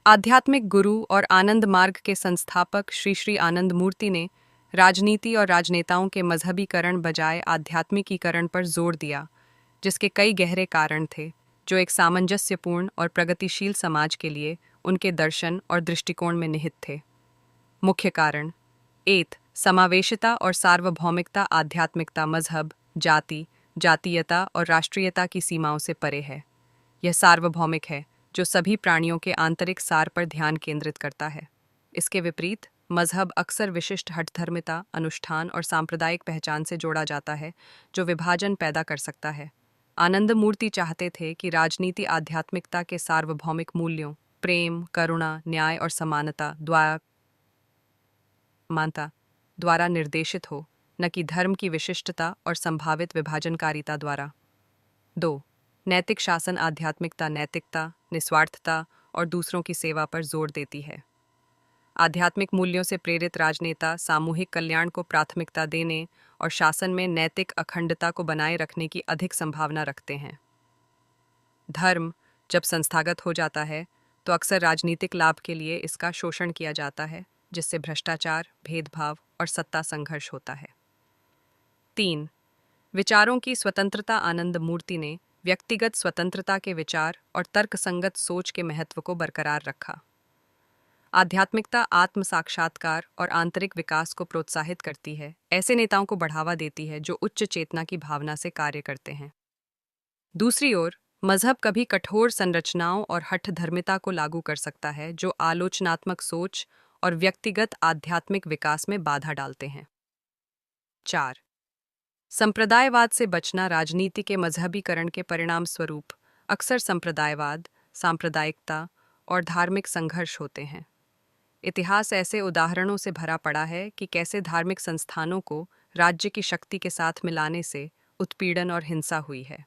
आध्यात्मिक गुरु और आनंद मार्ग के संस्थापक श्री श्री आनंद मूर्ति ने राजनीति और राजनेताओं के मजहबीकरण बजाय आध्यात्मिकीकरण पर जोर दिया, जिसके कई गहरे कारण थे, जो एक सामंजस्यपूर्ण और प्रगतिशील समाज के लिए उनके दर्शन और दृष्टिकोण में निहित थे। मुख्य कारण समावेशिता और सार्वभौमिकता। आध्यात्मिकता मजहब, जाति, जातीयता और राष्ट्रीयता की सीमाओं से परे है। यह सार्वभौमिक है, जो सभी प्राणियों के आंतरिक सार पर ध्यान केंद्रित करता है। इसके विपरीत मजहब अक्सर विशिष्ट हठधर्मिता, अनुष्ठान और सांप्रदायिक पहचान से जोड़ा जाता है, जो विभाजन पैदा कर सकता है। आनंद मूर्ति चाहते थे कि राजनीति आध्यात्मिकता के सार्वभौमिक मूल्यों प्रेम, करुणा, न्याय और समानता द्वारा निर्देशित हो, न कि धर्म की विशिष्टता और संभावित विभाजनकारिता द्वारा। 2. नैतिक शासन। आध्यात्मिकता नैतिकता, निस्वार्थता और दूसरों की सेवा पर जोर देती है। आध्यात्मिक मूल्यों से प्रेरित राजनेता सामूहिक कल्याण को प्राथमिकता देने और शासन में नैतिक अखंडता को बनाए रखने की अधिक संभावना रखते हैं। धर्म जब संस्थागत हो जाता है तो अक्सर राजनीतिक लाभ के लिए इसका शोषण किया जाता है, जिससे भ्रष्टाचार, भेदभाव और सत्ता संघर्ष होता है। 3. विचारों की स्वतंत्रता। आनंद मूर्ति ने व्यक्तिगत स्वतंत्रता के विचार और तर्कसंगत सोच के महत्व को बरकरार रखा। आध्यात्मिकता आत्म साक्षात्कार और आंतरिक विकास को प्रोत्साहित करती है, ऐसे नेताओं को बढ़ावा देती है जो उच्च चेतना की भावना से कार्य करते हैं। दूसरी ओर मजहब कभी कठोर संरचनाओं और हठधर्मिता को लागू कर सकता है, जो आलोचनात्मक सोच और व्यक्तिगत आध्यात्मिक विकास में बाधा डालते हैं। 4. संप्रदायवाद से बचना। राजनीति के मजहबीकरण के परिणाम स्वरूप अक्सर संप्रदायवाद, सांप्रदायिकता और धार्मिक संघर्ष होते हैं। इतिहास ऐसे उदाहरणों से भरा पड़ा है कि कैसे धार्मिक संस्थानों को राज्य की शक्ति के साथ मिलाने से उत्पीड़न और हिंसा हुई है।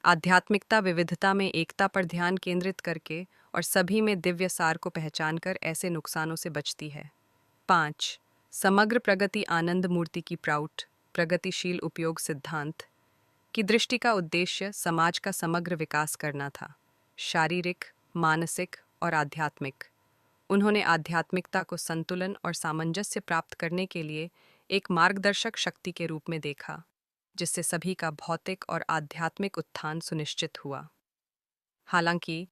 आध्यात्मिकता विविधता में एकता पर ध्यान केंद्रित करके और सभी में दिव्य सार को पहचानकर ऐसे नुकसानों से बचती है। 5. समग्र प्रगति। आनंद मूर्ति की प्रगतिशील उपयोग सिद्धांत की दृष्टि का उद्देश्य समाज का समग्र विकास करना था, शारीरिक, मानसिक और आध्यात्मिक। उन्होंने आध्यात्मिकता को संतुलन और सामंजस्य प्राप्त करने के लिए एक मार्गदर्शक शक्ति के रूप में देखा, जिससे सभी का भौतिक और आध्यात्मिक उत्थान सुनिश्चित हुआ। हालांकि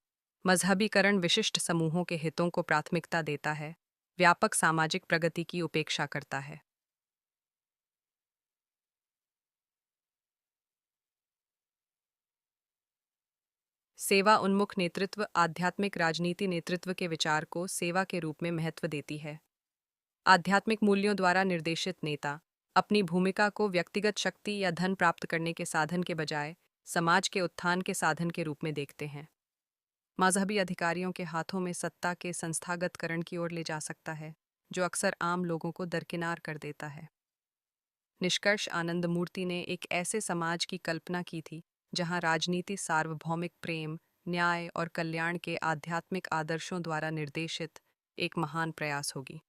मजहबीकरण विशिष्ट समूहों के हितों को प्राथमिकता देता है, व्यापक सामाजिक प्रगति की उपेक्षा करता है। सेवा उन्मुख नेतृत्व। आध्यात्मिक राजनीति नेतृत्व के विचार को सेवा के रूप में महत्व देती है। आध्यात्मिक मूल्यों द्वारा निर्देशित नेता अपनी भूमिका को व्यक्तिगत शक्ति या धन प्राप्त करने के साधन के बजाय समाज के उत्थान के साधन के रूप में देखते हैं। मजहबी अधिकारियों के हाथों में सत्ता के संस्थागतकरण की ओर ले जा सकता है, जो अक्सर आम लोगों को दरकिनार कर देता है। निष्कर्ष। आनंद मूर्ति ने एक ऐसे समाज की कल्पना की थी जहां राजनीति सार्वभौमिक प्रेम, न्याय और कल्याण के आध्यात्मिक आदर्शों द्वारा निर्देशित एक महान प्रयास होगी।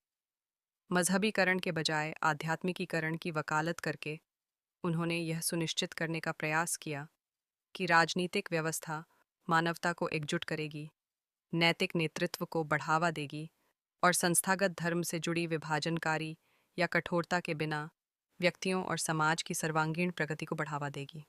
मजहबीकरण के बजाय आध्यात्मिकीकरण की वकालत करके उन्होंने यह सुनिश्चित करने का प्रयास किया कि राजनीतिक व्यवस्था मानवता को एकजुट करेगी, नैतिक नेतृत्व को बढ़ावा देगी और संस्थागत धर्म से जुड़ी विभाजनकारी या कठोरता के बिना व्यक्तियों और समाज की सर्वांगीण प्रगति को बढ़ावा देगी।